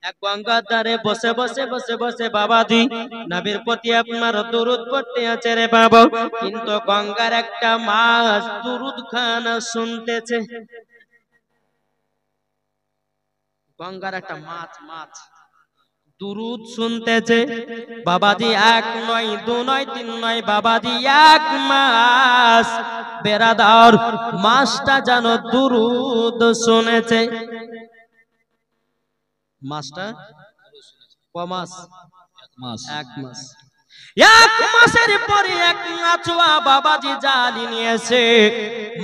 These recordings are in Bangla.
এক গঙ্গার ধারে বসে বসে বসে বসে বাবাজি নবীর প্রতি আপনার দরুদ পড়তে আছে রে বাবা, কিন্তু গঙ্গার একটা মাছ দরুদ খানা শুনতেছে। গঙ্গার একটা মাছ মাছ দুরুদ শুনতেছে বাবাজি। এক নয় দু নয় তিন নয় বাবাজি, এক মাস বেরাদার মাছটা যেন দুরুদ শুনেছে। মাছটা কমাস এক মাস, এক মাস, এক মাসের পরে এক নাচুয়া বাবাজি জালি নিয়েছে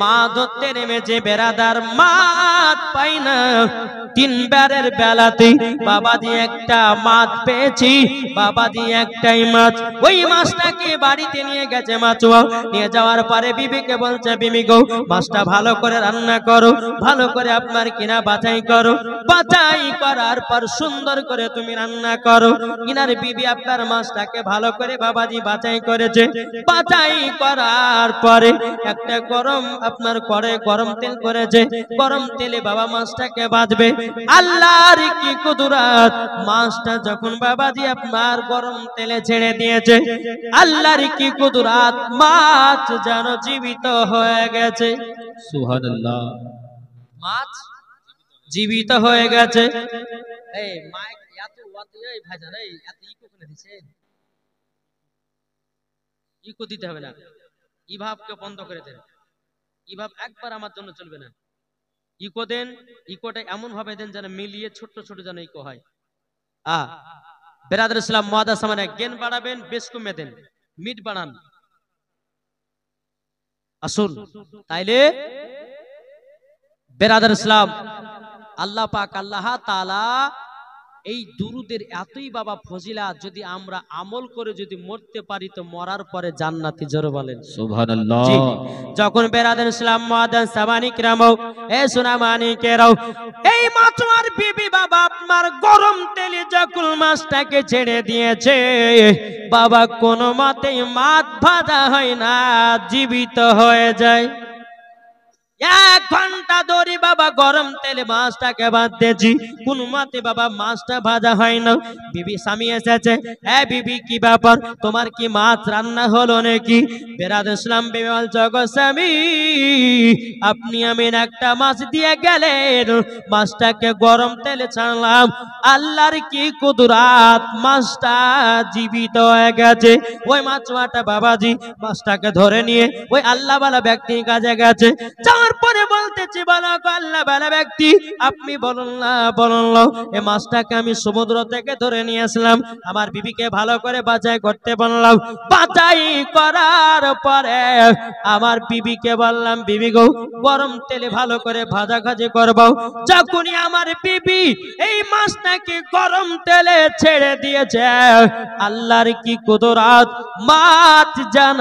মা ধরতে নেমেছে বেরাদার, মাছ পাই না। তিনবারের বেলাতে বাবাজি একটা মাছ পেয়েছি, বাবাজি একটাই মাছ। ওই মাছটাকে বাড়িতে নিয়ে গেছে মাছুয়া, নিয়ে যাওয়ার পরে বিবিকে বলছে, বিবি গো মাছটা ভালো করে রান্না করো, ভালো করে আপনার কিনা বাছাই করো, বাছাই করার পর সুন্দর করে তুমি রান্না করো। কিনার বিবি আপনার মাছটাকে ভালো করে বাবাজি বাছাই করেছে, বাছাই করার পরে একটা গরম আপনার করে গরম তেল করেছে, গরম তেলে বাবা মাছটাকে ভাজবে। আল্লাহর কি কুদরত, মাছটা যখন বাবাজি আপনার গরম তেলে ছেড়ে দিয়েছে, আল্লাহর কি কুদরত, মাছ যেন জীবিত হয়ে গেছে। সুবহানাল্লাহ, মাছ জীবিত হয়ে গেছে। এই মাইক এত ওয়াতি, এই ভাইজান এই এত ইকো করে দিছেন, ইকো দিতে হবে না, ইভাবকে বন্ধ করে দেন। ইভাব একবার আমার জন্য চলবে না, ইকো দেন, ইকোটা এমন ভাবে দেন যেন মিলিয়ে ছোট ছোট যেন ইকো হয়। বেরাদর ইসলাম মুআদ্দাস সামানে জ্ঞান বাড়াবেন, বেশ কমে দেন, মিট বাড়ান আসুন। তাইলে বেরাদর ইসলাম আল্লাহ পাক আল্লাহ তাআলা এই দুরুদের এতই বাবা ফজিলাত, যদি আমরা আমল করে যদি মরতে পারি তো মরার পরে জান্নাতি। জোরে বলেন সুবহানাল্লাহ। যখন বেরাদর ইসলাম মুআদ্দাস সামানি কিরাম, এ সোনা মানিকেরাও, এই মাছুয়ার বিবি বাবা আপনার গরম তেলে যখন মাছটাকে ছেড়ে দিয়েছে বাবা, কোনো মতেই মাছ ভাজা হয় না, জীবিত হয়ে যায়। এক ঘন্টা ধরে বাবা গরম তেলে মাছটাকে ভাজতেছি, কোন মতে বাবা মাছটা ভাজা হয় না। বিবি স্বামী এসেছে, এ বিবি কি ব্যাপার, তোমার কি মাছ রান্না হলো নাকি? বেরাদর ইসলাম বিবি বলছে, গো স্বামী আপনি আমি একটা মাছ দিয়ে গেলেন, মাছটাকে গরম তেলে ছাড়লাম, আল্লাহর কি কুদরত, মাছটা জীবিত হয়ে গেছে। ওই মাছটা বাবাজি মাছটাকে ধরে নিয়ে ওই আল্লাহ ওয়ালা ব্যক্তির কাছে গেছে, তারপরে বলতেছি, বলো আল্লাহ ওয়ালা ব্যক্তি আপনি বলুন না, বলুন না, এই মাছটাকে আমি সমুদ্র থেকে ধরে নিয়ে আসলাম, আমার বিবিকে ভালো করে বাছাই করতে বললাম, বাছাই করার পরে আমার বিবিকে বললাম, বিবি গো গরম তেলে ভালো করে ভাজাভাজি করবো। যখনই আমার বিবি এই মাছটাকে গরম তেলে ছেড়ে দিয়েছে, আল্লাহর কি কুদরত, মাছ যেন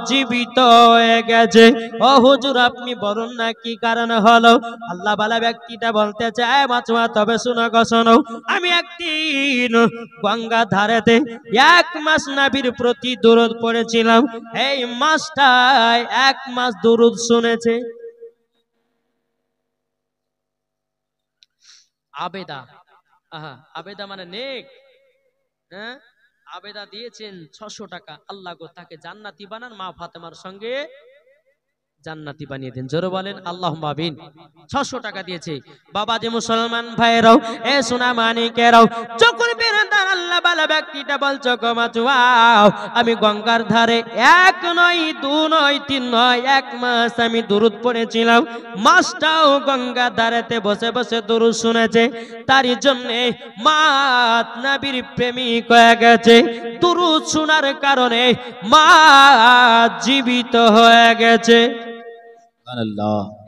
জীবিত হয়ে গেছে। ও হুজুর আপনি বলুন না কি কারণে হলো? আল্লাহ ওয়ালা ব্যক্তিটা বলতে চায়, মাছুয়া তবে শুনো গো শোনো, আমি একদিন গঙ্গা ধারেতে এক মাস নবীর প্রতি দরুদ পড়েছিলাম, এই মাছটায় এক মাস দরুদ শুনেছে। আবেদা, আহা আবেদা মানে নেক, হ্যাঁ আবেদা দিয়েছেন 600 টাকা, আল্লাহ গো তাকে জান্নাতি বানান, মা ফাতেমার সঙ্গে জান্নাতি বানিয়ে দেন। জোরে বলেন আল্লাহুম্মা আমিন। 600 টাকা দিয়েছে। বাবা যে মুসলমান ভাইরাও, এ সোনা মানিকেরাও, যখন বেরাদার আল্লাহ ওয়ালা ব্যক্তিটা বলছো, গো মাছুয়া আমি গঙ্গার ধারে এক নয় দু নয় তিন নয় এক মাস আমি দরুদ পড়েছিলাম, মাছটাও গঙ্গার ধারেতে বসে বসে দরুদ শুনেছে, তারই জন্য মাছ নবীর প্রেমিক হয়ে গেছে। দরুদ শোনার কারণে মাছ জীবিত হয়ে গেছে।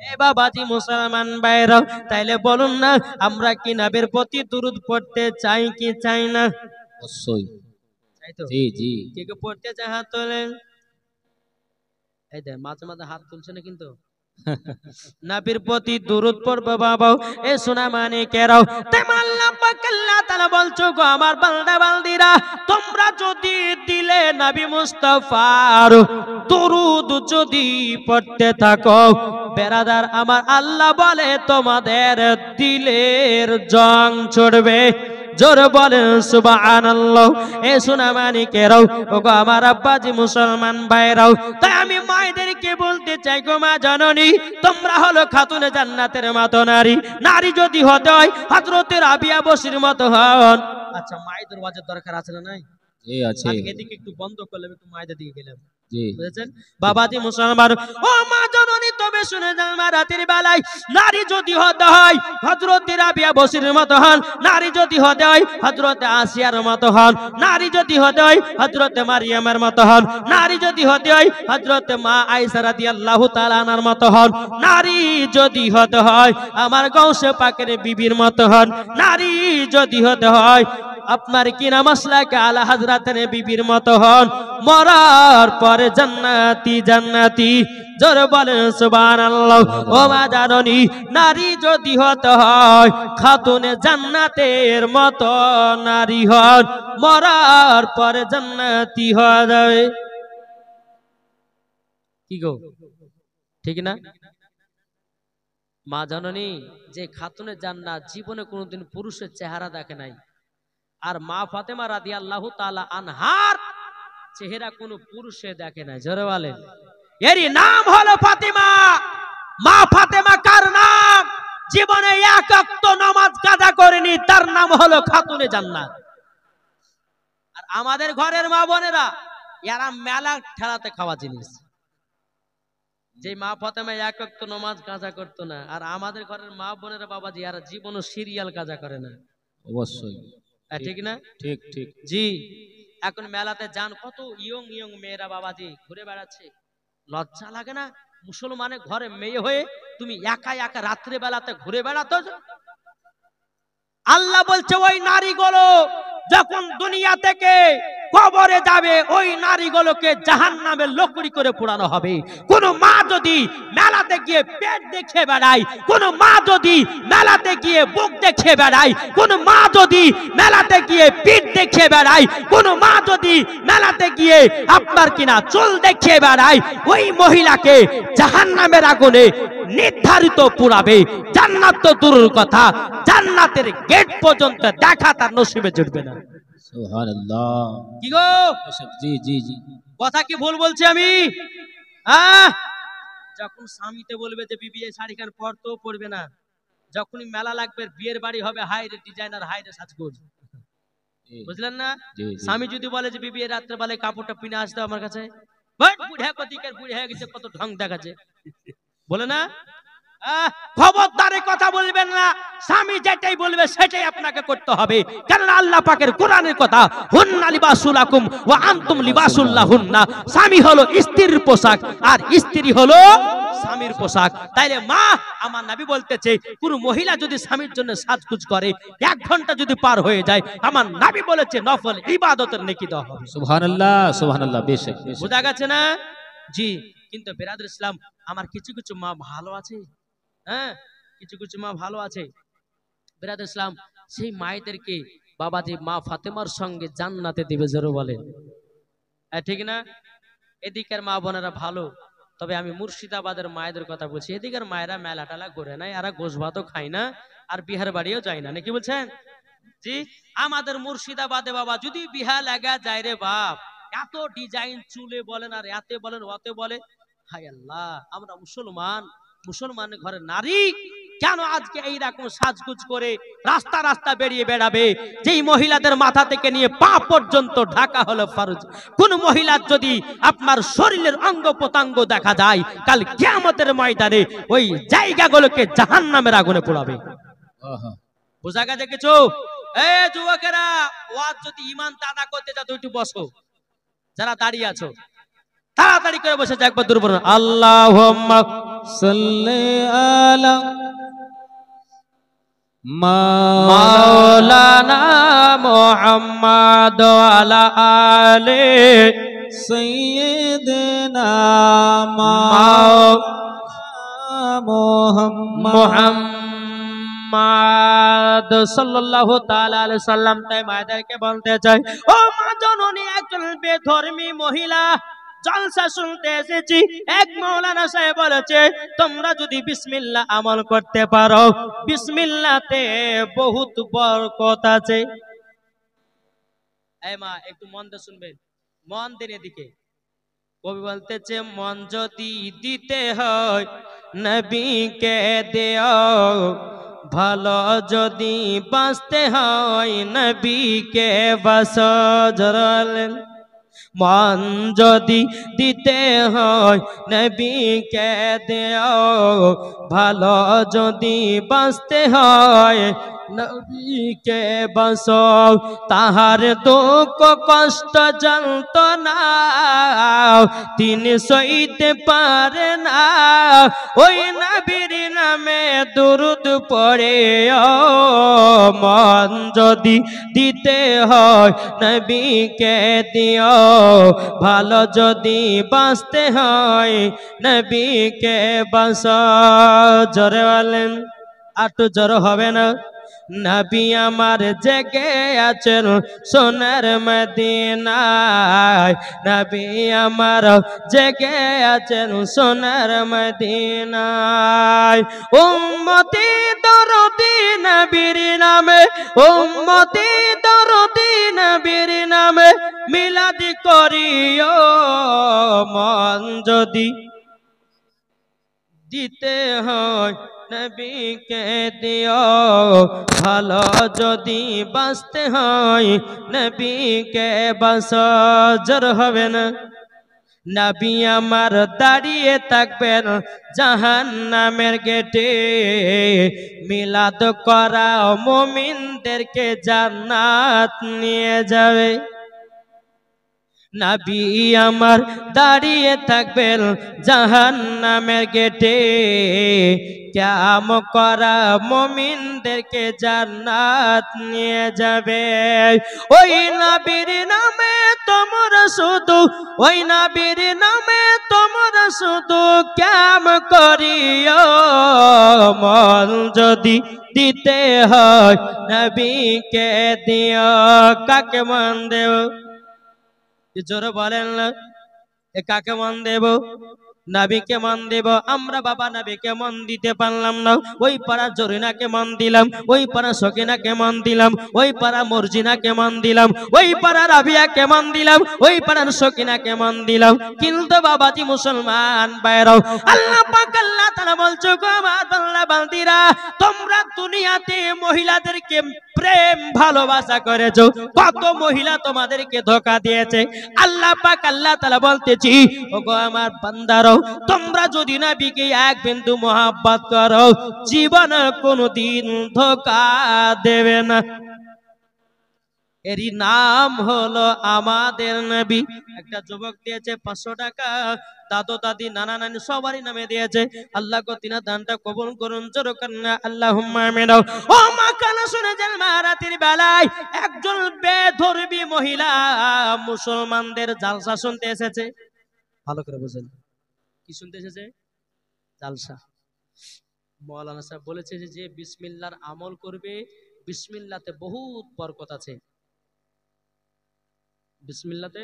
এ বাবাজি মুসলমান ভাইরা, তাইলে বলুন না আমরা কি নবীর প্রতি দরুদ পড়তে চাই কি চাই না? অবশ্যই চাই তো। জি জি, কে কে পড়তে চায় হাত তোলেন। এই দেখ মাঝে মাঝে হাত তুলছে না কিন্তু। নবীর প্রতি দরুদ পড়বে বাবা, এ সোনা মানিকেরাও। তেমন আল্লাহ পাক আল্লাহ তাআলা বলছো, গো আমার বান্দা বান্দিরা তোমরা যদি দিলে নবী মুস্তাফার দরুদ যদি পড়তে থাকো, বেরাদার আমার আল্লাহ বলে তোমাদের দিলের জং ছড়বে, জোর বলেন সুবহানাল্লাহ। এ সোনামানিকেরাও, ওগো আমার আব্বাজি মুসলমান ভাইরাও, তাই আমি মায়েদেরকে বলতে চাই গো মা জননী, তোমরা হলো খাতুনে জান্নাতের মতো নারী। নারী যদি হতে হয় হযরতে রাবিয়া বসির মতো হন। আচ্ছা, মায়েদের ওয়াজের দরকার আছে না নাই? জি আছে। আমি এদিকে একটু বন্ধ করলাম, একটু মায়েদের দিকে গেলাম। জি বুঝেছেন বাবাজি মুসলমান, ও মা জননী, তবে শুনে যান, মা রাতের বেলায় নারী যদি হতে হয় হযরতে রাবিয়া বসির মতো হন, নারী যদি হতে হয় হযরতে আসিয়ার মতো হন, নারী যদি হতে হয় হযরতে মারিয়ামের মতো হন, নারী যদি হতে হয় হযরতে মা আয়েশা রাদিয়াল্লাহু তাআলা আনহার মতো হন, নারী যদি হতে হয় আমার গাউসে পাকের বিবির মতো হন, নারী যদি হতে হয় আপনার কিনা মাসলাকে আলা হযরতের বিবির মতো হন, মরার পরে জান্নাতি জান্নাতি। জোর বলেন সুবহানাল্লাহ। ও মা জাননী, নারী যদি হতে হয় খাতুনে জান্নাতের মতো নারী হন, মরার পরে জান্নাতি হয়ে যাবে। কি গো, ঠিক না? মা জাননী, যে খাতুনে জান্নাত জীবনে কোনোদিন পুরুষের চেহারা দেখে নাই, আর মা ফাতেমা রাদিয়াল্লাহু তাআলা আনহার চেহারা কোনো পুরুষে দেখে নাই। জোরে বলেন, এরই নাম হলো ফাতেমা। মা ফাতেমা কার নাম? জীবনে এক ওয়াক্ত নামাজ কাজা করেনি, তার নাম হলো খাতুনে জান্নাত। আর আমাদের ঘরের মা বোনেরা এরা মেলা ঠেলাতে খাওয়া জিনিস। যে মা ফাতেমা এক ওয়াক্ত নামাজ কাজা করতো না, আর আমাদের ঘরের মা বোনেরা বাবাজি এরা জীবনও সিরিয়াল কাজা করে না। অবশ্যই ঠিক না? ঠিক ঠিক জি। এখন মেলাতে যান, কত ইয়ং ইয়ং মেয়েরা বাবাজি ঘুরে বেড়াচ্ছে, লজ্জা লাগে না? মুসলমানের ঘরে মেয়ে হয়ে তুমি একা একা রাত্রে বেলাতে ঘুরে বেড়াতো। আল্লাহ বলছে ওই নারীগুলো যখন দুনিয়া থেকে কবরে যাবে, ওই নারীগুলোকে জাহান্নামের লকড়ি করে পোড়ানো হবে। কোন মা যদি মেলাতে গিয়ে পেট দেখে বেড়ায়, কোন মা যদি মেলাতে গিয়ে বুক দেখে বেড়ায়, কোন মা যদি মেলাতে গিয়ে পিঠ দেখে বেড়ায়, কোন মা যদি মেলাতে গিয়ে আপনার কিনা চুল দেখে বেড়ায়, ওই মহিলাকে জাহান্নামের আগুনে নির্ধারিত পোড়াবে। জান্নাত তো দূরের কথা, জান্নাতের গেট পর্যন্ত দেখা তার নসিবে জুটবে না। সুবহানাল্লাহ। কি গো, জি জি জি, কথা কি ভুল বলছি আমি? যখন স্বামীতে বলবে যে বিবি এই শাড়ি খান পরতো পরবে না, যখনই মেলা লাগবে বিয়ের বাড়ি হবে, হাই রে ডিজাইনার, হাই রে সাজগোজ, বুঝলেন না? স্বামী যদি বলে যে বিবি রাত্রে বেলায় কাপড়টা পিনে আসতে আমার কাছে, বুড়া কতিকের বুড়ি হয়ে গেছে, কত ঢং দেখাচ্ছে, বলে না? খবরদারে কথা বলবেন না, স্বামী যেটাই বলবে সেটাই আপনাকে করতে হবে। কারণ আল্লাহ পাকের কোরআনের কথা, হুন্না লিবাসুল লাকুম ওয়া আনতুম লিবাসুল লাহুন্না। স্বামী হলো স্ত্রীর পোশাক, আর স্ত্রী হলো স্বামীর পোশাক। তাইলে মা, আমার নবী বলতেছে কোন মহিলা যদি স্বামীর জন্য সাজগুজ করে 1 ঘন্টা যদি পার হয়ে যায়, আমার নবী বলেছে নফল ইবাদতের নেকি দেওয়া হবে। সুবহানাল্লাহ সুবহানাল্লাহ। বেশ বোঝা গেছে না? জি। কিন্তু বিরাদর ইসলাম, আমার কিছু কিছু মা ভালো আছে, হ্যাঁ, কিছু কিছু মা ভালো আছে বিরাদর ইসলাম, সেই মায়েদেরকে বাবাজি মা ফাতেমার সঙ্গে জান্নাতে দিবে। জোরে বলেন ঠিক না? এদিকের মা বোনেরা ভালো, তবে আমি মুর্শিদাবাদের মায়েদের কথা বলছি। এদিকের মায়েরা মেলা টালা করে নাই, আর গোশ ভাতও খায় না, আর বিহার বাড়িও যায় না, নাকি বলছেন? জি। আমাদের মুর্শিদাবাদে বাবা যদি বিহা লাগা যায় রে বাপ, এত ডিজাইন চুলে বলেন আর এতে বলেন ওতে বলে, হায় আল্লাহ, আমরা মুসলমানের ঘরে নারী কেন আজকে এইরকম সাজগুজ করে রাস্তা রাস্তা বেরিয়ে বেড়াবে? যেই মহিলাদের মাথা থেকে নিয়ে পা পর্যন্ত ঢাকা হলো ফরজ। কোন মহিলার যদি আপনার শরীরের অঙ্গ প্রত্যঙ্গ দেখা যায়, কাল কিয়ামতের ময়দানে ওই জায়গাগুলোকে জাহান্নামের আগুনে পোড়াবে। বোঝা গেছে কিছু? এই যুবকেরা, ওয়াজ যদি ঈমান তাদা করতে যাও তো একটু বসো, যারা দাঁড়িয়ে আছো তাড়াতাড়ি করে বসে যাও, একবার দূর বলুন আল্লাহুম্মা সাল্লি আলা মাওলানা মুহাম্মাদ ওয়া আলা আলি সাইয়্যিদিনা মুহাম্মাদ সাল্লাল্লাহু তাআলা আলাইহি সাল্লাম। তাই মায়েদেরকে বলতে চাই, ও মা জননী, একজন বেধর্মী মহিলা জলসা শুনতে এসেছি। এক মাওলানা সাহেব বলেছে, তোমরা যদি বিসমিল্লাহ আমল করতে পারো, বিসমিল্লাহতে বহুত বরকত আছে। এই মা একটু মন দিয়ে শুনবেন, মন দিন এদিকে। কবি বলতেছে মন যদি দিতে হয় নবীকে দেও, ভালো যদি বাঁচতে হয় নবীকে বাঁচো। জড়ালেন মন যদি দিতে হয় নবীকে দেও, ভালো যদি বাঁচতে হয় নবীকে বাঁচো। তাহার দুঃখ কষ্ট যন্ত্রণা তিনি সইতে পারে না, ওই নবীর নামে দুরূদ পড়ে। মন যদি দিতে হয় নবীকে দিও, ভালো যদি বাঁচতে হয় নবীকে বাঁচো। জোরে বলেন, একটু জোরে হবে না? নবী আমার জেগে আছেন সোনার মদিনায়, নবী আমার জেগে আছেন সোনার মদিনায়। উম্মতি দরদি নবীর নামে, উম্মতি দরদি নবীর নামে মিলাদ করিও। মন যদি দিতে হয় নবীকে দিও, ভালো যদি বাঁচতে হয় নবীকে বাঁচো। জোর হবে না? নবী আমার দাঁড়িয়ে থাকবেন জাহান্নামের গেটে, মিলাদ করা মুমিনদেরকে জান্নাত নিয়ে যাবে। নবী আমার দাঁড়িয়ে থাকবেন জাহান্নামের গেটে, কিয়াম করা মুমিনদেরকে জান্নাত নিয়ে যাবে। ওই নবীর নামে তোমরা শুধু, ওই নবীর নামে তোমরা শুধু কিয়াম করিও। মন যদি দিতে হয় নবীকে দিও। কাকে মন দেও? জোরে বলেন না, এ কাকে মন দেব? নবীকে মন দেব। আমরা বাবা নবীকে মন দিতে পারলাম না, ওই পাড়া জরিনাকে মন দিলাম, ওই পাড়া সকিনাকে মন দিলাম, ওই পাড়া মর্জিনাকে মন দিলাম, ওই পাড়া রাবিয়াকে মন দিলাম, ওই পাড়ার সকিনাকে মন দিলাম। কিন্তু বাবাজি মুসলমান বাইরাও, আল্লাহ পাক আল্লাহ তাআলা বলছো গো আমার বান্দা বান্দিরা, তোমরা দুনিয়াতে মহিলাদেরকে প্রেম ভালোবাসা করেছো, কত মহিলা তোমাদেরকে ধোঁকা দিয়েছে। আল্লাহ পাক আল্লাহ তাআলা বলতেছি ওগো আমার বান্দারাও, তোমরা যদি নবীকে এক বিন্দু মহব্বত করো, জীবনে কোনোদিন ধোঁকা দেবে না। এরই নাম হলো আমাদের নবী। একটা যুবক দিয়েছে 500 টাকা, দাদু দাদি নানা নানি সবারই নামে দিয়েছে। আল্লাহ গো তিনা দানটা কবুল করুন, জোরে করুন আল্লাহুম্মা আমিন। ও মা কানা শুনে যান, রাতের বেলায় একজন বেধর্মী মহিলা মুসলমানদের জালসা শুনতে এসেছে। ভালো করে বুঝেন, কি শুনতে এসেছে? জালসা। মাওলানা সাহেব বলেছে যে বিসমিল্লাহর আমল করবে, বিসমিল্লাহতে বহুত বরকত আছে, বিসমিল্লাহতে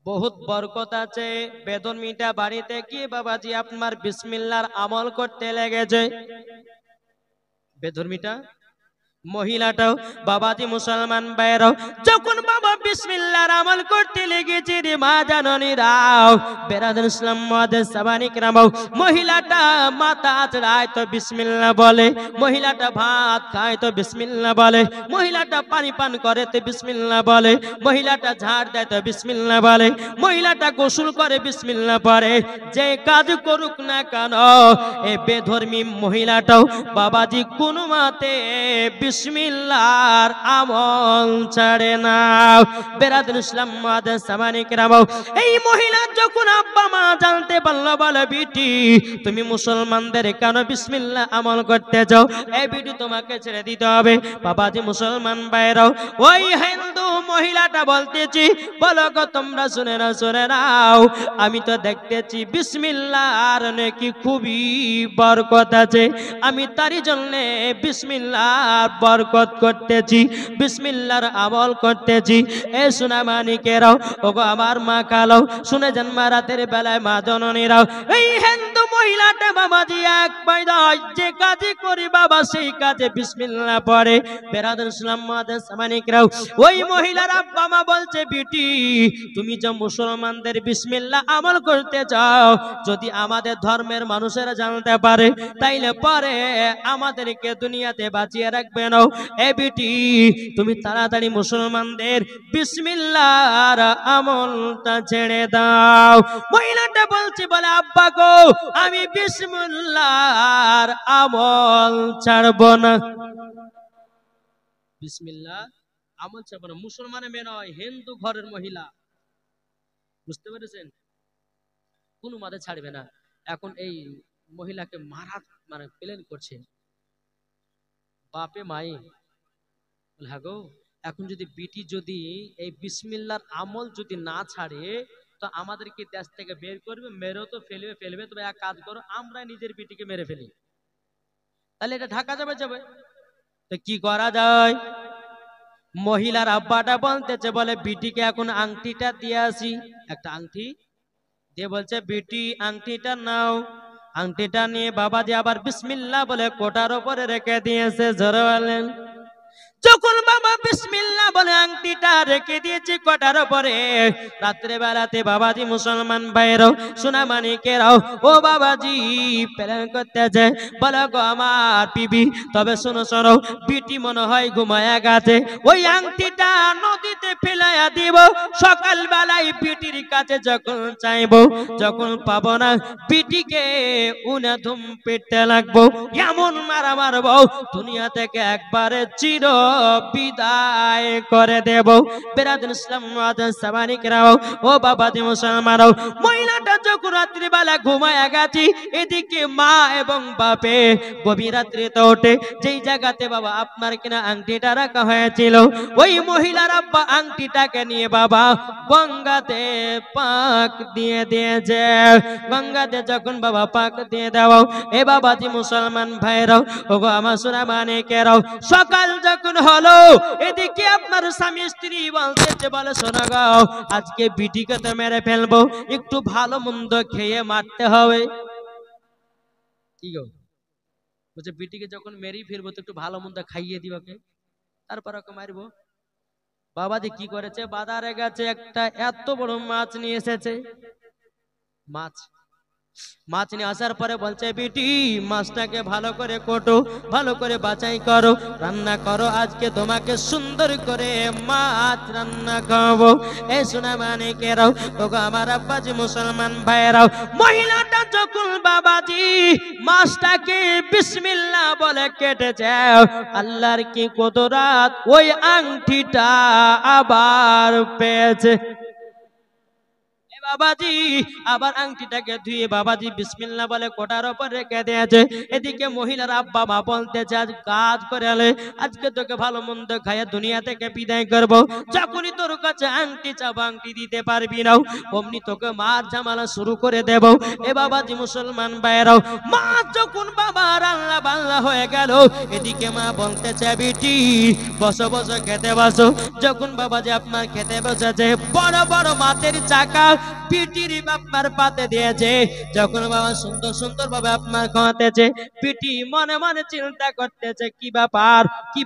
বহুত বরকত আছে। বেদনমিটা বাড়িতে কি বাবাজি আপনার বিসমিল্লাহর আমল করতে লেগেছে। বেদনমিটা মহিলাটাও বাবাজি মুসলমান ভাইরাও যখন বাবা বিসমিল্লাহর আমল করতে লেগেছে রে মা জাননী রাও, বেরাদার ইসলাম মুআদ্দিস সাবানিক রামাও, মহিলাটা মাথা আঁচড়ায় তো বিসমিল্লাহ বলে, মহিলাটা ভাত খায় তো বিসমিল্লাহ বলে, মহিলাটা পানি পান করে তো বিসমিল্লাহ বলে, মহিলাটা ঝাড় দেয় তো বিসমিল্লাহ বলে, মহিলাটা গোসল করে বিসমিল্লাহ পড়ে। যে কাজ করুক না কেন এই বেধর্মী মহিলাটাও বাবাজি কোনো মতে বিসমিল্লাহর আমল ছাড়ে না। বেরাদার ইসলাম মুআদ্দিস সামানিক রামাও, এই মহিলা যখন আব্বা মা জানতে পারলো, বলে বিটি তুমি মুসলমানদের কেন বিসমিল্লাহ আমল করতে যাও, এই বিটি তোমাকে ছেড়ে দিতে হবে। বাবাজি মুসলমান ভাইরাও, ওই হিন্দু মহিলাটা বলতেছি বলো গো তোমরা শুনে নাও, আমি তো দেখতেছি বিসমিল্লাহর নাকি খুবই বরকত আছে, আমি তারই জন্য বিসমিল্লাহ বরকত করতেছি, বিসমিল্লাহর আমল করতেছি। এ সোনা মানিকেরাও, ওগো আমার মা কালো, শুনে যান মা, রাতের বেলায় মা জননীরাও, এই হিন্দু মহিলাটা বাবাজি এক পায়দায় যে কাজে করি বাবা সেই কাজে বিসমিল্লাহ পড়ে। বেরাদার ইসলাম মাদার সামানিকরাও, ওই মহিলার আব্বা মা বলছে, বিটি তুমি যে মুসলমানদের বিসমিল্লাহ আমল করতে চাও, যদি আমাদের ধর্মের মানুষেরা জানতে পারে তাইলে পরে আমাদেরকে দুনিয়াতে বাঁচিয়ে রাখবে না। এ বিটি তুমি তাড়াতাড়ি মুসলমানদের বিসমিল্লাহর আমলটা ছেড়ে দাও। মহিলাটা বলছে, বলে আব্বা গো আমি বিসমিল্লাহর আমল ছাড়ব না। বিসমিল্লাহ আমল ছাড়ব না, মুসলমানের মেয়ে নয়, হিন্দু ঘরের মহিলা, বুঝতে পেরেছেন? কোন মাঝে ছাড়বে না। এখন এই মহিলাকে মারা মানে প্লেন করছে বাপে মাই। হ্যাঁ গো, এখন যদি বিটি যদি এই বিসমিল্লাহর আমল যদি না ছাড়ে তো আমাদেরকে দেশ থেকে বের করবে, মেরেও তো ফেলবে। তবে এক কাজ করো, আমরা নিজের বিটিকে মেরে ফেলি, তাহলে এটা ঢাকা যাবে। তো কি করা যায়? মহিলার আব্বাটা বলতেছে, বলে বিটিকে এখন আংটিটা দিয়ে আসি। একটা আংটি দিয়ে বলছে, বিটি আংটিটা নাও। আংটিটা নিয়ে বাবাজি আবার বিসমিল্লাহ বলে কোটার উপরে রেখে দিয়েছে। জোরে বলেন। যখন বাবা বিসমিল্লাহ বলে আংটিটা রেখে দিয়েছি কোটার উপরে, রাত্রে বেলাতে বাবাজি মুসলমান ভাইরাও সোনা মানিকেরাও ও বাবাজি প্ল্যান করতেছে, বলে গো আমার বিবি, তবে শোনো শোনো, বিটি মনে হয় ঘুমায়া গেছে, ওই আংটিটা নদীতে ফেলাইয়া দিব। সকাল বেলায় বিটির কাছে যখন চাইবো, যখন পাবো না, বিটিকে উনে ধুম পেটে লাগবো, এমন মারা মারবো দুনিয়া থেকে একবারে চির বিদায় করে দেব। বেরাদুল ইসলাম মাদার সামানিকরাও ও বাবাজি মুসলমানরাও, মহিলাটা যখন রাত্রি বেলা ঘুমায়া গেছি, এদিকে মা এবং বাপে গভীর রাত্রিতে ওঠে, যেই জায়গাতে বাবা আপনার কিনা আংটিটা রাখা হয়েছিল, ওই মহিলার আব্বা আংটিটাকে নিয়ে বাবা গঙ্গাতে পাক দিয়ে দিয়েছে। গঙ্গাতে যখন বাবা পাক দিয়ে দাও, এ বাবাজি মুসলমান ভাইরাও ওগো আমার সোনা মানিকেরাও, সকাল যখন হলো, এদিকে আপনার স্বামী স্ত্রী বলতেছে, বলে শোনা গাও, আজকে বিটিকে তো মেরে ফেলবো, একটু ভালো মন্দ খেয়ে মারতে হবে। কি গো বলছে, বিটিকে যখন মেরেই ফিরবো তো একটু ভালো মন্দ খাইয়ে দিবাকে, তারপর ওকে মারবো। বাবাজি কি করেছে, বাজারে গেছে, একটা এত বড় মাছ নিয়ে এসেছে। মাছ নিয়ে আসার পরে বলছে, বিটি মাছটাকে ভালো করে কোটো, ভালো করে বাছাই করো, রান্না করো, আজকে তোমাকে সুন্দর করে মাছ রান্না খাবো। এ সোনা মানিকেরাও ওগো আমার আব্বাজি মুসলমান ভাইরাও, মহিলাটা যখন বাবাজি মাছটাকে বিসমিল্লাহ বলে কেটেছে, আল্লাহর কি কুদরত, ওই আংটিটা আবার পেয়েছে। বাবাজি আবার আংটিটাকে ধুয়ে বাবাজি বিসমিল্লাহ বলে কোটার উপর রেখে দিয়েছে। এদিকে মহিলার আব্বা মা বলতেছে, আজ কাজ করে আলে, আজকে তোকে ভালো মন্দ খাইয়ে দুনিয়া থেকে বিদায় করবো, যখনই তোর কাছে আংটি চাবো আংটি দিতে পারবি না, অমনি তোকে মার ঝামেলা শুরু করে দেব। এ বাবাজি মুসলমান ভাইরাও, মা যখন বাবা রান্না বান্না হয়ে গেল, এদিকে মা বলতেছে, বিটি বসো বসো খেতে বসো। যখন বাবাজি আপনার খেতে বসেছে, বড় বড় মাছের চাকা পিটির বাপমার পাতে দিয়েছে, যখন বাবা সুন্দর সুন্দর ভাবে আপনার খাওয়াতেছে, পিটি মনে মনে চিন্তা করতেছে, কি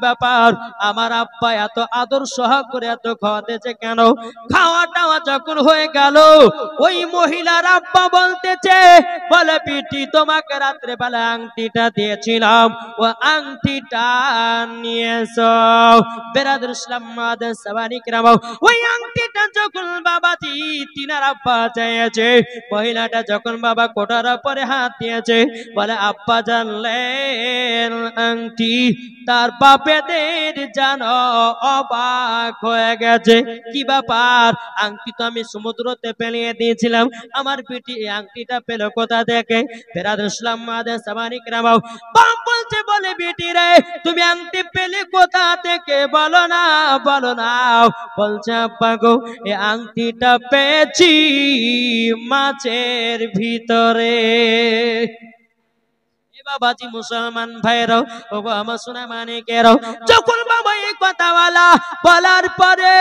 ব্যাপার, আমার আব্বা এত আদর সহ করে এত খাওয়াতেছে কেন? খাওয়া টাওয়া যখন হয়ে গেল, ওই মহিলার আব্বা বলতেছে, বলে পিটি তোমাকে রাত্রে বেলা আংটিটা দিয়েছিলাম, ও আংটিটা নিয়ে এসো। বেরাদুল ইসলাম মাদার সাবানিকরাম, ওই আংটিটা যখন বাবাজি তিনার আব্বা চাইছে, মহিলাটা যখন বাবা কোটার পরে হাত দিয়েছে, বলে আব্বা জানলেন আংটি, তার বাপেদের জানো অবাক হয়ে গেছে। কি ব্যাপার, আংটি তো আমি সমুদ্রতে ফেলিয়ে দিয়েছিলাম, আমার পিটি এই আংটিটা পেল কোথা থেকে? বেরাদুল ইসলাম মাদার সাবানিকরাম, বাপ বলছে, বলে বেটি রে তুমি আংটি পেলে কোথা থেকে, বলো না। বলছে, আব্বা গো এই আংটিটা পেয়েছি মাছের ভিতরে। বাবাজি মুসলমান ভাইরাও, ওগো আমার সোনা মানিকেরাও, যখন বাবা এই কথা বলার পরে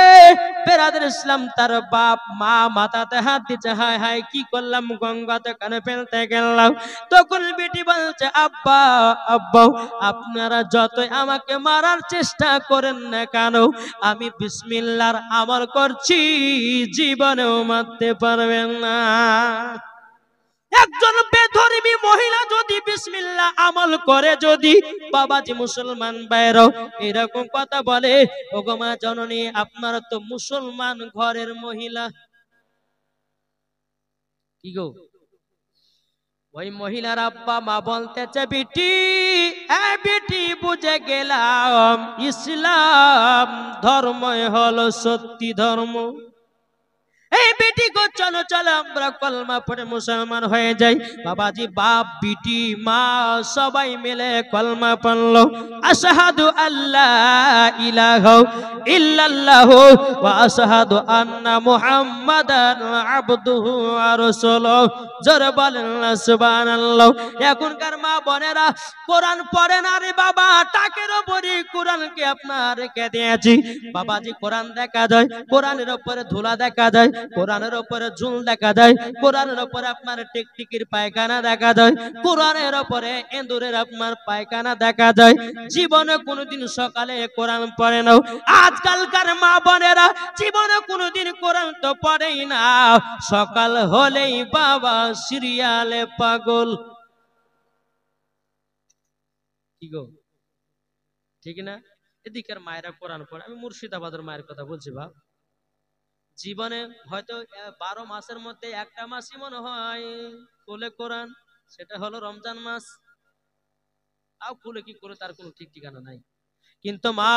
বেরাদের ইসলাম তার বাপ মা মাথাতে হাত দিচ্ছে, হায় হায় কি করলাম, গঙ্গাতে কানে ফেলতে গেলাম। তখন বেটি বলছে, আব্বা আব্বা আপনারা যতই আমাকে মারার চেষ্টা করেন না কেন, আমি বিসমিল্লাহর আমল করছি, জীবনেও মারতে পারবেন না। একজন বেধর্মী মহিলা যদি বিসমিল্লাহ আমল করে, যদি বাবাজি মুসলমান ভাইরাও এরকম কথা বলে, ওগো মা জননী আপনারা তো মুসলমান ঘরের মহিলা, কি গো ওই মহিলার আব্বা মা বলতেছে, বেটি বেটি বুঝে গেলাম ইসলাম ধর্মই হলো সত্যি ধর্ম। এই বেটি গো চলো চলো আমরা কলমা পড়ে মুসলমান হয়ে যাই। বাবাজি বাপ বিটি মা সবাই মিলে কলমা পড়লো, আশহাদু আল্লাহ ইলাহা ইল্লাল্লাহু ওয়া আশহাদু আন্না মুহাম্মাদান আবদুহু ওয়া রাসূলুহু। জোরে বলেন সুবহানাল্লাহ। এখনকার মা বোনেরা কোরআন পড়ে না রে বাবা, টাকের উপরে কোরআনকে আপনার রেখে দিয়েছি। বাবাজি কোরআন দেখা যায়, কোরআনের উপরে ধুলা দেখা যায়, কোরআনের উপরে ঝুল দেখা যায়, কোরআনের উপরে আপনার টিকটিকির পায়খানা দেখা যায়, কোরআনের উপরে এন্দুরের আপনার পায়খানা দেখা যায়। জীবনে কোনোদিন সকালে কোরআন পড়ে না। আজকালকার মা বোনেরা জীবনে কোনোদিন কোরআন তো পড়েই না, সকাল হলেই বাবা সিরিয়ালে পাগল। কি গো ঠিক না? এদিকের মায়েরা কোরআন পড়ে, আমি মুর্শিদাবাদের মায়ের কথা বলছি বাপ, জীবনে হয়তো 12 মাসের মধ্যে একটা মাসই মনে হয় খুলে কোরআন, সেটা হলো রমজান মাস। তাও খুলে কি করে তার কোনো ঠিক ঠিকানা নাই। কিন্তু মা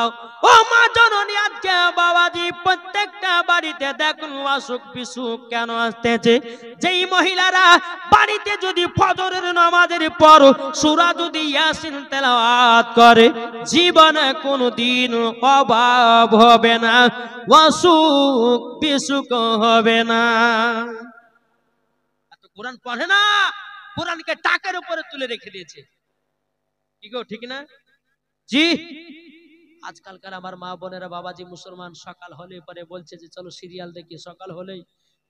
ও মা জননী আজকে বাবাজি প্রত্যেকটা বাড়িতে দেখুন অসুখ বিসুখ কেন আসতেছে। যেই মহিলারা বাড়িতে যদি ফজরের নামাজের পর সূরা যদি ইয়াসিন তেলাওয়াত করে, জীবনে কোনোদিন অভাব হবে না, অসুখ বিসুখ হবে না। এত কোরআন পড়ে না, কোরআনকে টাকের উপরে তুলে রেখে দিয়েছে। কি গো ঠিক না? জি আজকালকার আমার মা বোনেরা বাবাজি মুসলমান সকাল হলে পরে বলছে যে চলো সিরিয়াল দেখি, সকাল হলেই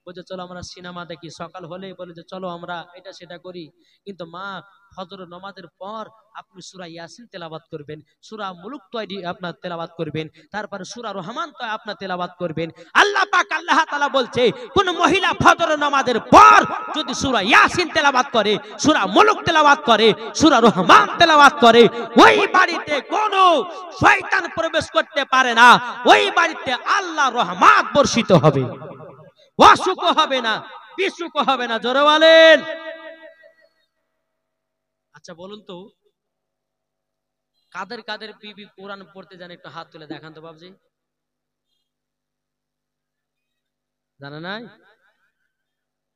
বলছে চলো আমরা সিনেমা দেখি, সকাল হলেই বলে যে চলো আমরা এটা সেটা করি। কিন্তু মা ফজর নামাজের পর আপনি সূরা ইয়াসিন তেলাওয়াত করবেন, সূরা মুলক তৈরি আপনার তেলাওয়াত করবেন, তারপরে সূরা রহমান তো আপনার তেলাওয়াত করবেন। আল্লাহ পাক আল্লাহ তাআলা বলছে কোন মহিলা ফজর নামাজের পর যদি সূরা ইয়াসিন তেলাওয়াত করে, সূরা মুলক তেলাওয়াত করে, সূরা রহমান তেলাওয়াত করে, ওই বাড়িতে কোনো শয়তান প্রবেশ করতে পারে না, ওই বাড়িতে আল্লাহ রহমত বর্ষিত হবে, অসুখ হবে না, বিসুখ হবে না। জোরে বলেন। আচ্ছা বলুন তো কাদের কাদের বিবি কোরআন পড়তে জানে, একটু হাত তুলে দেখান তো বাবজি। জানা নাই?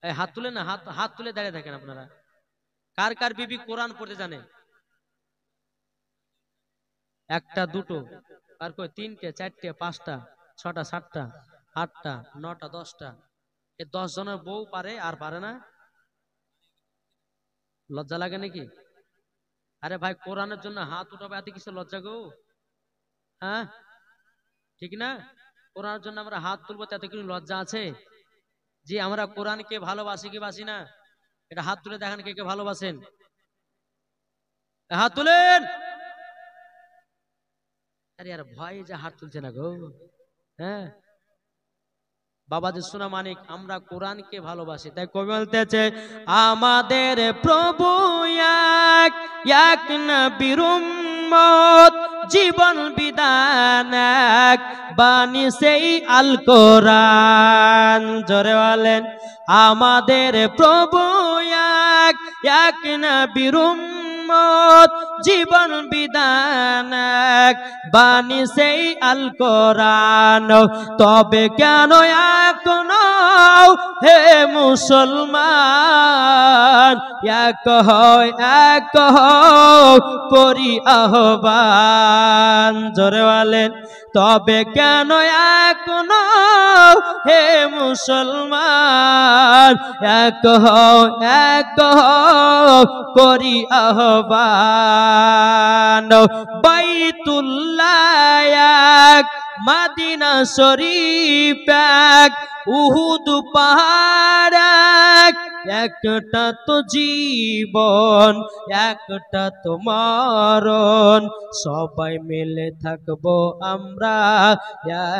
এই হাত তুলে না, হাত তুলে দাঁড়িয়ে থাকেন আপনারা। কার কার বিবি কোরআন পড়তে জানে? একটা দুটো আর কই তিনটে চারটে পাঁচটা ছটা সাতটা আটটা নটা 10টা। এই 10 জনের বউ পারে আর পারে না? লজ্জা লাগে নাকি? আরে ভাই কোরআনের জন্য হাত উঠাবে এত কিছু লজ্জা গো? হ্যাঁ ঠিক না? কোরআনের জন্য আমরা হাত তুলবো তাতে কিছু লজ্জা আছে? জি আমরা কোরআনকে ভালোবাসি কি বাসি না? এটা হাত তুলে দেখেন কে কে ভালোবাসেন, হাত তুলেন। আরে আর ভয় যে হাত তুলছে না গো। হ্যাঁ বাবাজি সোনা মানিক আমরা কোরআনকে ভালোবাসি, তাই কবি বলতেছে আমাদের প্রভু এক নবীর উম্মত, জীবন বিধান এক বাণী সেই আল কোরআন। জোরে বলেন আমাদের প্রভু এক নবীর উম্মত, জীবন বিধান এক বাণী সেই আল কোরআন। তবে কেন এখনো হে মুসলমান এক হও করি আহ্বান। জোরে বলেন তবে কেন এখনো হে মুসলমান এক হও করি আহ্বান। বাইতুল্লাহ এক, মদিনা শরীফ এক, উহুদ পাহাড় এক, একটা তো জীবন একটা তো মরণ, সবাই মিলে থাকবো আমরা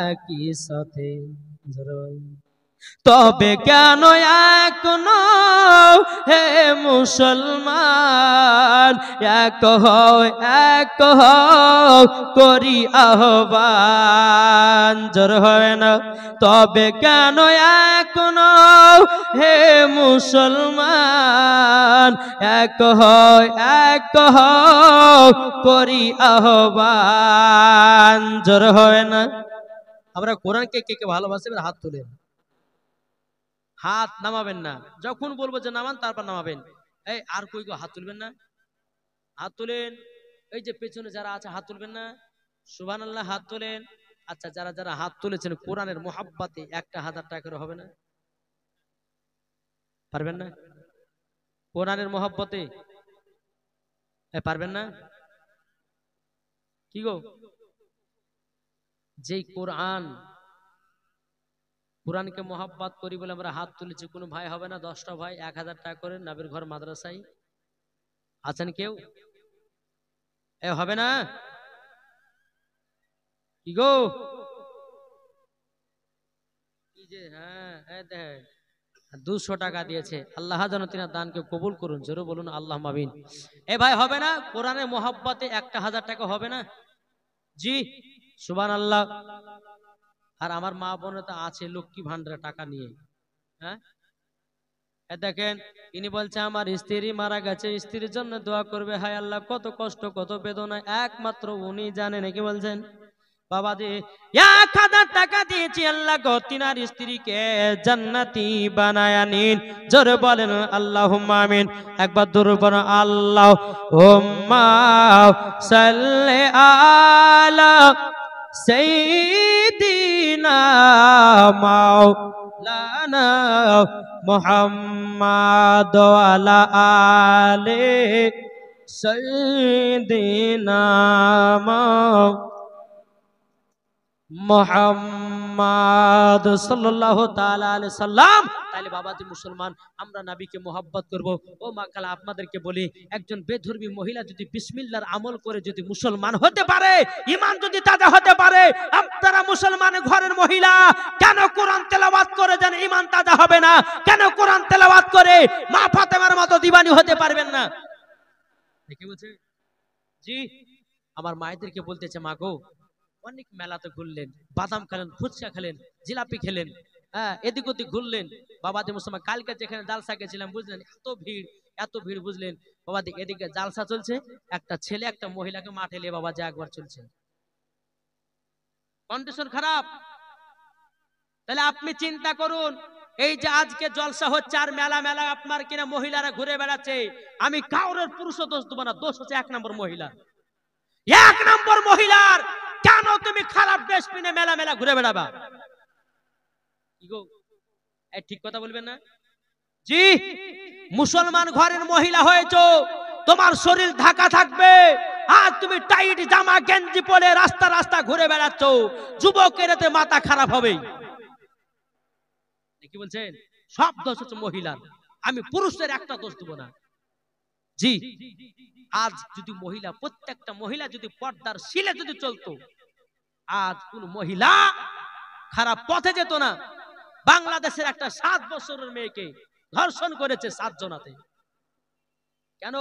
একই সাথে। তবে কেন এখনো হে মুসলমান এক হও করি আহ্বান। জোর হয় না? তবে কেন এখনো হে মুসলমান এক হও করি আহ্বান। জোর হয় না? আমরা কোরআনকে কে কে ভালোবাসে হাত তুলেন। হাত নামাবেন না, যখন বলবো যে নামান তারপর নামাবেন। এই আর কই গো হাত তুলবেন না? হাত তুলেন। এই যে পেছনে যারা আছে হাত তুলবেন না? সুবহানাল্লাহ হাত তোলেন। আচ্ছা, যারা যারা হাত তুলেছেন কোরআনের মোহাব্বতে 1000 টাকা করে হবে না? পারবেন না? কোরআনের মোহাব্বতে পারবেন না? কি গো, যেই কোরআনকে মোহাব্বত করি বলে আমরা হাত তুলেছি, কোনো ভাই হবে না? 10টা ভাই 1000 টাকা করে নবীর ঘর মাদ্রাসায় আছেন কেউ? হবে না? কি গো, কি যে হ্যাঁ 200 টাকা দিয়েছে। আল্লাহ যেন তিনার দানকে কবুল করুন। জোরে বলুন আল্লাহ আমিন। ভাই হবে না? কোরআনের মোহাব্বতে 1000 টাকা হবে না? জি সুবহানাল্লাহ। আর আমার মা বোনের তো আছে লক্ষ্মী ভান্ডারে টাকা নিয়ে। হ্যাঁ দেখেন, ইনি বলছে আমার স্ত্রী মারা গেছে, স্ত্রীর জন্য দোয়া করবে। হায় আল্লাহ, কত কষ্ট কত বেদনা একমাত্র উনি জানেন। কি বলছেন? বাবা জি 1000 টাকা দিয়েছি, আল্লাহ গো তিনার স্ত্রীকে জান্নাতি বানায়া নিন। জোরে বলেন আল্লাহুম্মা আমিন। একবার দরুদ পড়ুন আল্লাহুম্মা সাল্লি আলা সাইয়্যিদিনা মাওলানা মুহাম্মাদ ওয়া আলা আলি সাইয়্যিদিনা মুহাম্মাদ সাল্লাল্লাহু তাআলা আলাইহি সাল্লাম। তাহলে বাবাজি মুসলমান, আমরা নবীকে মোহাব্বত করব। ও মা খালা, আপনাদেরকে বলি, একজন বেধর্মী মহিলা যদি বিসমিল্লাহর আমল করে যদি মুসলমান হতে পারে, ঈমান যদি তাজা হতে পারে, আপনারা মুসলমান ঘরের মহিলা কেন কোরআন তেলাওয়াত করে যেন ঈমান তাজা হবে না? কেন কোরআন তেলাওয়াত করে মা ফাতেমার মতো দিওয়ানি হতে পারবেন না? কি বলছে? জি আমার মায়েদেরকে বলতেছে, মা গো অনেক মেলাতে ঘুরলেন, বাদাম খেলেন, ফুচকা খেলেন, জিলাপি খেলেন, এদিক ওদিক ঘুরলেন। বাবাজি মুসলমান, কালকে যেখানে জালসা গেছিলাম বুঝলেন, এত ভিড় বুঝলেন বাবাজি। এদিকে জালসা চলছে, একটা ছেলে একটা মহিলাকে মাঠে নিয়ে বাবাজি একবার চলছে, কন্ডিশন খারাপ। তাহলে আপনি চিন্তা করুন, এই যে আজকে জলসা হচ্ছে আর মেলা মেলা আপনার কিনা মহিলারা ঘুরে বেড়াচ্ছে, আমি কাউরের পুরুষ দোষ দেবো না, দোষ হচ্ছে 1 নম্বর মহিলা। 1 নম্বর মহিলার। কেন তুমি খারাপ ড্রেস পিনে মেলা মেলা ঘুরে বেড়াবা? ঠিক কথা বলবেন না? জি মুসলমান ঘরের মহিলা হয়েছো, তোমার শরীর ঢাকা থাকবে, আর তুমি টাইট জামা গেঞ্জি পরে রাস্তা রাস্তা ঘুরে বেড়াচ্ছ, যুবকের এতে মাথা খারাপ হবে। কি বলছেন? সব দোষ হচ্ছে মহিলার, আমি পুরুষের একটা দোষ দেব না। জি আজ যদি মহিলা, প্রত্যেকটা মহিলা যদি পর্দার শিলে যদি চলতো, আজ কোন মহিলা খারাপ পথে যেত না। বাংলাদেশের একটা 7 বছরের মেয়েকে ধর্ষণ করেছে 7 জনাতে। কেন?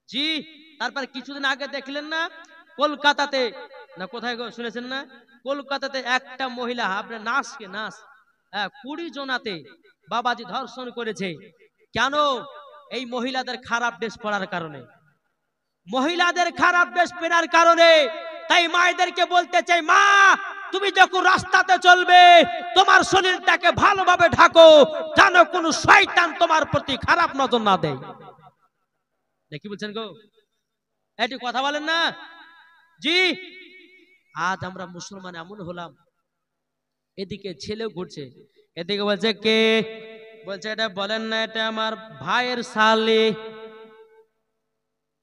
জি তারপর কিছুদিন আগে দেখলেন না কলকাতাতে, না কোথায় শুনেছেন না, কলকাতাতে একটা মহিলা আপনার নাচ 20 জনাতে বাবাজি ধর্ষণ করেছে। কেন? এই মহিলাদের খারাপ ড্রেস পরার কারণে, মহিলাদের খারাপ ড্রেস পরার কারণে। তাই মায়েদেরকে বলতে চাই, মা তুমি যখন রাস্তাতে চলবে তোমার শরীরটাকে ভালোভাবে ঢাকো, যেন কোনো শয়তান তোমার প্রতি খারাপ নজর না দেয়। কি বলছেন গো? এটি কথা বলেন না? জি আজ আমরা মুসলমান এমন হলাম, এদিকে ছেলেও ঘুরছে, এদিকে বলছে কে, বলছে এটা বলেন না, এটা আমার ভাইয়ের শালি,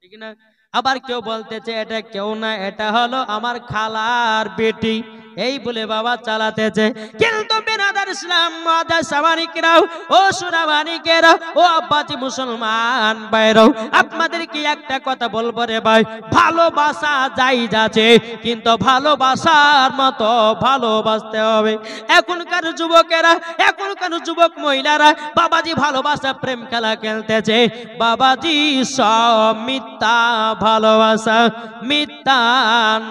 ঠিক না? আবার কেউ বলতেছে এটা কেউ না, এটা হলো আমার খালার বেটি, এই বলে বাবা চালাতেছে। কিন্তু বিরাদার ইসলাম মাদার সামানিকরাও, ও সুরাবানিকেরা, ও আব্বাজি মুসলমান ভাইরাও, আপনাদেরকে একটা কথা বলবো রে ভাই, ভালোবাসা যাই যাচ্ছে, কিন্তু ভালোবাসার মতো ভালোবাসতে হবে। এখনকার যুবকেরা, এখনকার যুবক মহিলারা বাবাজি ভালোবাসা প্রেম খেলা খেলতেছে। বাবাজি সব মিথ্যা ভালোবাসা, মিথ্যা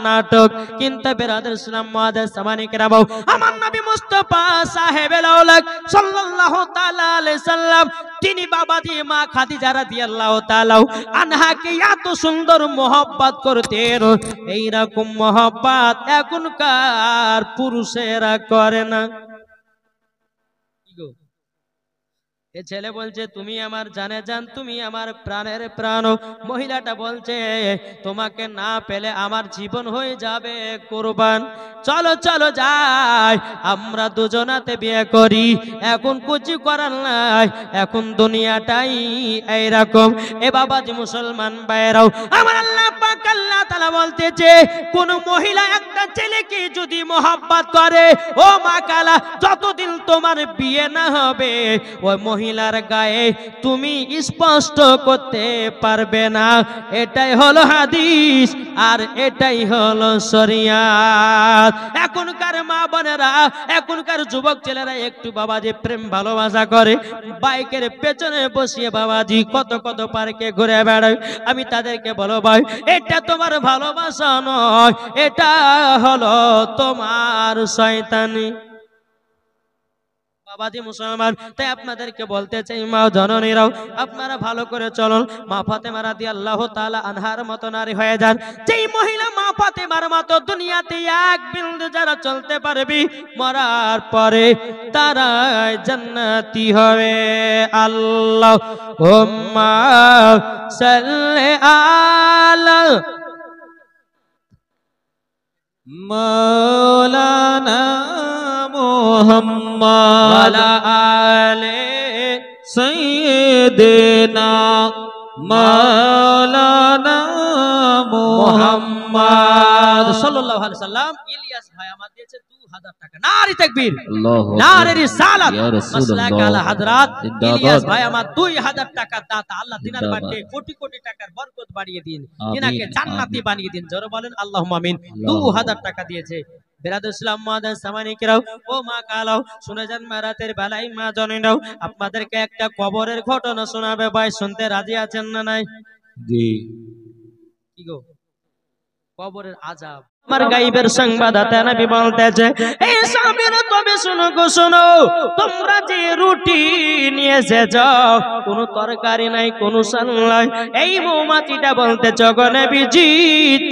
নাটক। কিন্তু বিরাদার ইসলাম মাদার সামানিকরাও, আমার নবী মুস্তাফা সাহেবের আওলাদ সাল্লাল্লাহু তাআলা আলাইহি সাল্লাম, তিনি বাবাজি মা খাদিজা রাদিয়াল্লাহু তাআলা আনহাকে এত সুন্দর মোহব্বত করতেন, এই রকম মোহব্বত এখনকার পুরুষেরা করে না। কি গো, এ ছেলে বলছে তুমি আমার জানে জান, তুমি আমার প্রাণের প্রাণ। মহিলাটা বলছে তোমাকে না পেলে আমার জীবন হয়ে যাবে কুরবান। চলো চলো যাই, আমরা দুজনাতে বিয়ে করি। এখন কিছু করার নাই, এখন দুনিয়াটাই এইরকম। এ বাবাজি মুসলমান ভাইরাও, আমার আল্লাহ পাক আল্লাহ তাআলা বলতেছে, কোন মহিলা একটা ছেলেকে যদি মোহাব্বত করে, ও মা কালা, যতদিন তোমার বিয়ে না হবে ওই মহিলার গায়ে তুমি স্পষ্ট করতে পারবে না। এটাই হলো হাদিস, আর এটাই হলো শরিয়াত। এখনকার মা বোনেরা, এখনকার যুবক ছেলেরা একটু বাবাজি প্রেম ভালোবাসা করে, বাইকের পেছনে বসিয়ে বাবাজি কত কত পার্কে ঘুরে বেড়ায়। আমি তাদেরকে বলো ভাই, এটা তোমার ভালোবাসা নয়, এটা হলো তোমার শয়তানি। বাবাজি মুসলমান, তাই আপনাদেরকে বলতে চাই মা জননীরাও, আপনারা ভালো করে চলুন, মা ফাতেমা রাদিয়াল্লাহু তাআলা আনহার মতো নারী হয়ে যান। যেই মহিলা মা ফাতেমার মতো দুনিয়াতে এক বিন্দু যারা চলতে পারবে, মরার পরে তারাই জান্নাতি হবে। আল্লাহুম্মা সাল্লি আলা মাওলানা মুহাম্মদ ওয়ালা আলে সাইয়্যিদিনা মাওলানা মুহাম্মদ সাল্লাল্লাহু আলাইহি সাল্লাম। ইলিয়াস ভাই আমার দিয়েছে 2000 টাকা। নারে তাকবীর, নারে রিসালাত, মাসলাক আলা হযরত ইলিয়াস ভাই আমার 2000 টাকা দাতা। আল্লাহ দিনার বাড়িতে কোটি কোটি টাকার বরকত বাড়িয়ে দিন, তিনাকে জান্নাতি বানিয়ে দিন। জোরে বলেন আল্লাহুম্মা আমিন। 2000 টাকা দিয়েছে। বিরাদর ইসলাম মাদার সামানিকরাও, ও মা কালাও, শুনে যান রাতের বেলায় মা জনেরাও, আপনাদেরকে একটা কবরের ঘটনা শোনাবে ভাই, শুনতে রাজি আছেন না নাই? জি। কি গো, কবরের আযাব। আমার গায়বের সংবাদদাতা নবী বলতেছে, এই সাহাবীরা তবে শুনো গো শোনো, তোমরা যে রুটি নিয়ে এসেছো, কোনো তরকারি নাই, কোনো সাল নাই। এই মৌমাছিটা বলতেছে গো নবীজি,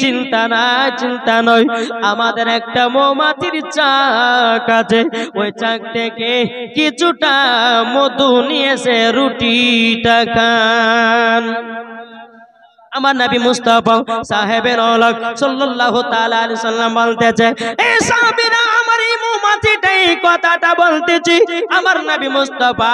চিন্তা না, চিন্তা নয়, আমাদের একটা মৌমাছির চাক আছে, ওই চাক থেকে কিছুটা মধু নিয়ে এসে রুটিটা খান। আমার নবী মুস্তাফা সাহেবের আওলাদ সাল্লাল্লাহু তাআলা আলাইহি সাল্লাম বলতেছে, এই সাহাবীরা আমার এই মৌমাছিটাই কথাটা বলতেছি। আমার নবী মুস্তাফা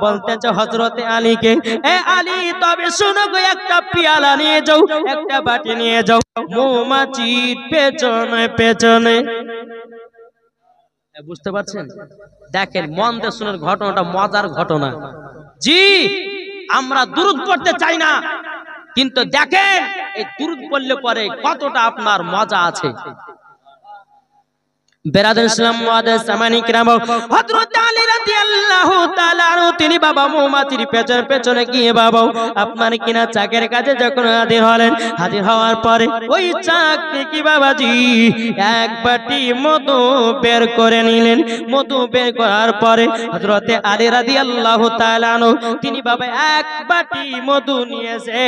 বলতেছে হযরতে আলীকে, এ আলী তবে শুনো গো, একটা পেয়ালা নিয়ে যাও, একটা বাটি নিয়ে যাও, মৌমাছির পেছনে পেছনে। বুঝতে পারছেন? দেখেন মন দিয়ে শুনুন, ঘটনাটা মজার ঘটনা। জি, আমরা দুরূদ পড়তে চাই না, কিন্তু দেখেন এই দুরূদ পড়লে পরে কতটা আপনার মজা আছে। বিরাদর ইসলাম মুআদ্দাস সামানি কিরাম, হযরত আলী রাদিয়াল্লাহু তাআলা আনহু তিনি বাবা মৌমাছির পেছনে পেছনে গিয়ে বাবা আপনার কিনা চাকের কাছে যখন হাজির হলেন, হাজির হওয়ার পরে ওই চাক থেকে বাবাজি এক বাটি মধু বের করে নিলেন। মধু বের করার পরে হযরত আলী রাদিয়াল্লাহু তাআলা আনহু তিনি বাবা এক বাটি মধু নিয়েছে।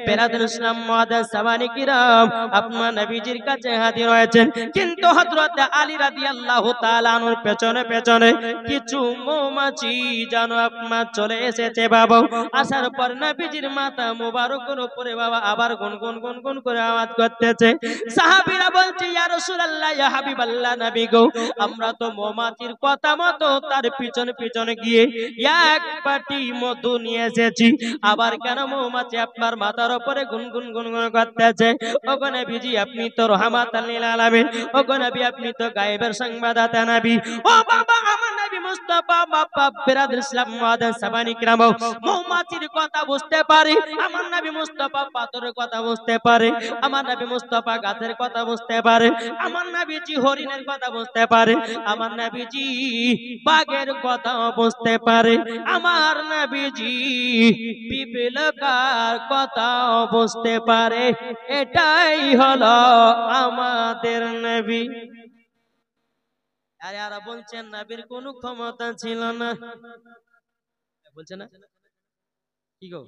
বিরাদর ইসলাম মুআদ্দাস সামানি কিরাম, আপনার নবীজির কাছে হাজির হয়েছেন, কিন্তু হযরত আলী রাদিয়াল্লাহু তাআলা আনহুর পেছনে পেছনে কিছু মৌমাছি যেন আপনার চলে এসেছে বাবা। আসার পর নবীজির মাথা মুবারকের উপরে বাবা আবার গুনগুন গুনগুন করে আওয়াজ করতেছে। সাহাবীরা বলছে, ইয়া রাসূলুল্লাহ, ইয়া হাবিবাল্লাহ, নবী গো, আমরা তো মৌমাছির কথা মতো তার পিছনে পিছনে গিয়ে এক বাটি মধু নিয়ে এসেছি, আবার কেন মৌমাছি আপনার মাথার উপরে গুনগুন গুনগুন করতেছে? ওগো নবীজি, আপনি তো রাহমাতাল লিল আলামিন, ওগো নবী, আপনি তো গায়েবের সংবাদদাতা নবী। ও বাবা, আমার নবী মুস্তাফা বাবা বিরাদর ইসলাম মুআদ্দাস সাবানি কিরাম, মৌমাছির কথা বুঝতে পারে, আমার নবী মুস্তাফা পাথরের কথা বুঝতে পারে, আমার নবী মুস্তাফা গাছের কথা বুঝতে পারে, আমার নবীজি হরিণের কথা বুঝতে পারে, আমার নবীজি বাঘের কথা বুঝতে পারে, আমার নবীজি পিপিলিকার কথা বুঝতে পারে। এটাই হলো আমাদের নবী। আরে আর বলছেন নবীর কোনো ক্ষমতা ছিল না, বলছে না কি গো,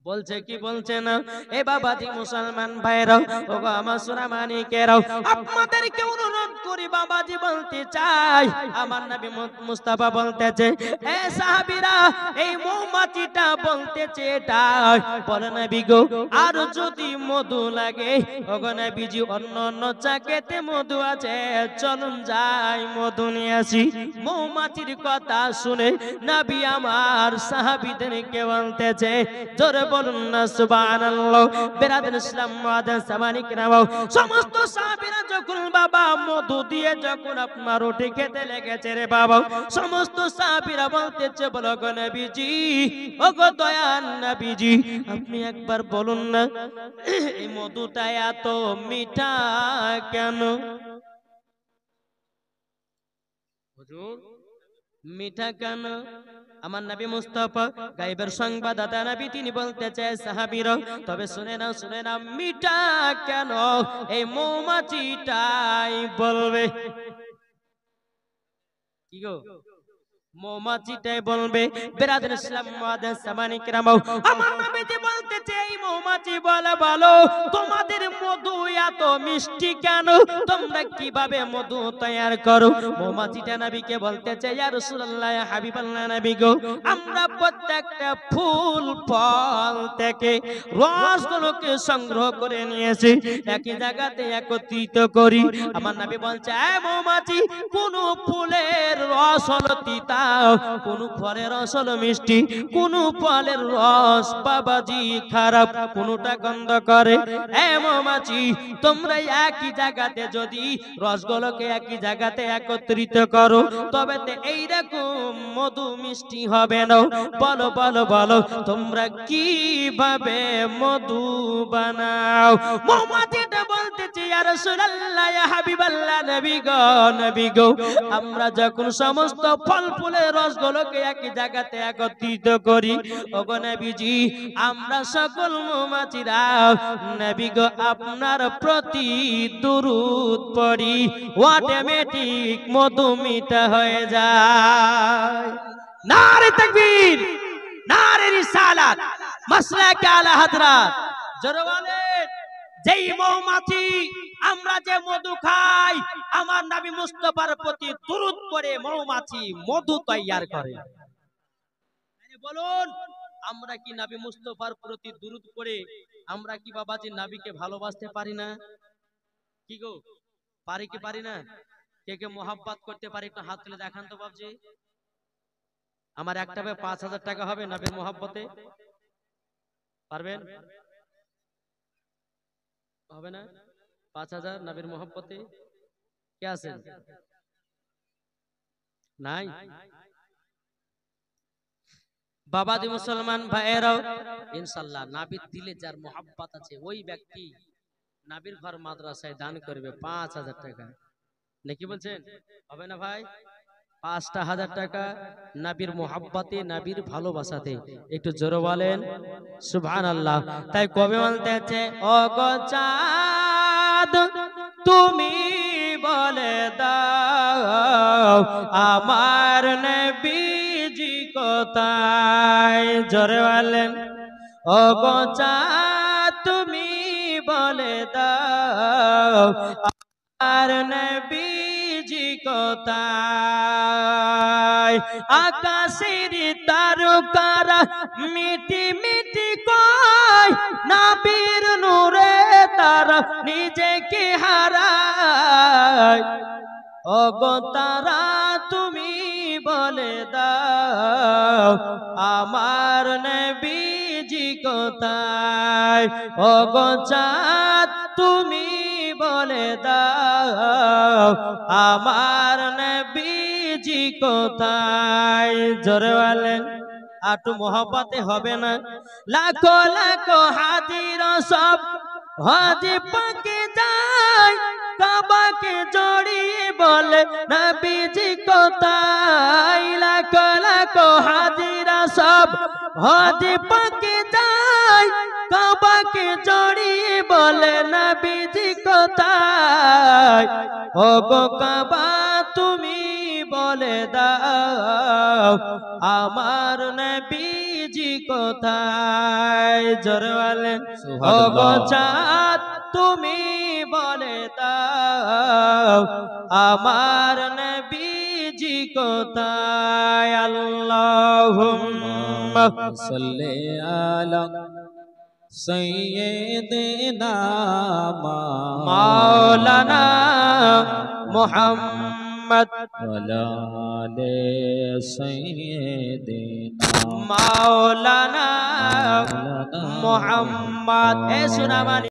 বলছে কি বলছে না? এ বাবাজি মুসলমান ভাইরাও, ওগো আমার সোনামানিকেরাও, আপনাদেরকে অনুরোধ করি, বাবাজি বলতে চাই, আমার নবী মুস্তাফা বলতেছে, এ সাহাবীরা, এই মৌমাছিটা বলতেছে এটা বলে নবী গো, আর যদি মধু লাগে, ওগো নবীজি অন্য অন্য চাকেতে মধু আছে, চলুন যাই মধু নিয়ে আসি। মৌমাছির কথা শুনে নবী আমার সাহাবীদেরকে বলতেছে, জোরে বলুন না সুবহানাল্লাহ। বিরাদর ইসলাম মুআদ্দাস সাবানি কিরাম, সমস্ত সাহাবীরা যখন বাবা মধু দিয়ে যখন আপনার রুটি খেতে লেগেছে রে বাবা, সমস্ত সাহাবীরা বলতেছে, বলো গো নবীজি, ও গো দয়াল নবীজি, আপনি একবার বলুন না, এই মধুটা এত মিঠা কেন? হুজুর, মিঠা কেন? আমার নবী মুস্তাফা গায়েবের সংবাদদাতা নবী, তিনি বলতে চায় সাহাবীরা, তবে শুনে নাও, শুনে নাও, মিঠা কেন এই মৌমাছিটাই বলবে। কি গো, মৌমাছিটাই বলবে। বিরাদর ইসলাম মুআদ্দাস সাবানি কিরাম, আমার নবীজি বলতেছে, এই মৌমাছি বলে, বলো তোমাদের মধু এত মিষ্টি কেন? তোমরা কিভাবে মধু তৈয়ার করো? মৌমাছিটা নবীকে বলতেছে, ইয়া রাসূলুল্লাহ, ইয়া হাবিবাল্লাহ, নবী গো, আমরা প্রত্যেকটা ফুল ফল থেকে রসগুলোকে সংগ্রহ করে নিয়েছি, একই জায়গাতে একত্রিত করি। আমার নবী বলছে, এ মৌমাছি, কোন ফুলের রস হলো তিতা, কোন ফলের রস হলো মিষ্টি, কোন ফলের রস বাবাজি খারাপ, কোনটা গন্ধ করে। এ মৌমাছি, তোমরা একই জায়গাতে যদি রসগুলোকে একই জায়গাতে একত্রিত করো, তবে এইরকম মধু মিষ্টি হবে না। বলো বলো বলো, তোমরা কিভাবে মধু বানাও? মৌমাছিটা বলতেছে, ইয়া রাসূলুল্লাহ, ইয়া হাবিবাল্লাহ, নবী গো, নবী গো, আমরা যখন সমস্ত ফল ফুলের রসগুলোকে একই জায়গাতে একত্রিত করি, ওগো নবীজি, আমরা সকল মৌমাছিরা নবী গো আপনার প্রতি দুরূদ পড়ি, অটোমেটিক মধু মিঠা হয়ে যায়। নারে তাকবীর, নারে রিসালাত, মাসলাকে আলা হযরত। জোরে বলেন, যেই মৌমাছি আমরা যে মধু খাই, আমার নবী মুস্তাফার প্রতি দুরূদ পড়ে মৌমাছি মধু তৈয়ার করে। বলুন, আমরা কি নবী মুস্তাফার প্রতি দুরূদ পড়ে আমরা কি বাবাজি নবীকে ভালোবাসতে পারি না? কি গো, পারি কি পারি না? কে কে মোহাব্বত করতে পারি? একটু হাত তুলে দেখান তো বাবজি। আমার একটা ৫,০০০ টাকা হবে নবীর মোহাব্বতে, পারবেন? হবে না? ৫,০০০ নবীর মোহাব্বতে কে আছেন? নাই? বাবাজি মুসলমান ভাইয়েরাও, ইনশাআল্লাহ নবীর দিলে যার মোহাব্বত আছে ওই ব্যক্তি নবীর ঘর মাদ্রাসায় দান করবে ৫,০০০ টাকা। নাকি বলছেন? হবে না ভাই? ৫,০০০ টাকা নবীর মোহাব্বতে, নবীর ভালোবাসাতে। একটু জোরে বলেন সুবহানাল্লাহ। তাই কবি বলতেছে, ও গো চাঁদ তুমি বলে দাও আমার নবীজি কোথায়? জোরে বলেন, ও গো চাঁদ তুমি বলে দাও আমার নবীজি কোথায় আকাশের তারকারা মিটি মিটি কয় নবীর নূরে তারা নিজেকে হারায় ওগো তারা তুমি বলে দাও আমার নবীজি কোথায় ওগো চাঁদ তুমি বলে দাও আমার নবীজি কোথায় জোরে বলেন আটু মোহব্বতে হবে না লাখো লাখো হাজির সব হাজি পাকে যায় কাবাকে জড়িয়ে বলে নবীজি কোথায় লাখো লাখো হাজিরা সব হাজি পাকে যায় কাবাকে জড়িয়ে বলে নবীজি কোথায় ওগো কাবা তুমি বলে দাও আমার নবীজি কোথায় জোরে বলেন ওগো চাঁদ তুমি বলে দাও আমার নবীজি কোথায় আল্লাহুম্মা সাল্লি আলা সাইয়্যিদিনা মাওলানা মুহাম্মদ ওয়ালা আলি সাইয়্যিদিনা মাওলানা মুহাম্মদ এ সুনামানি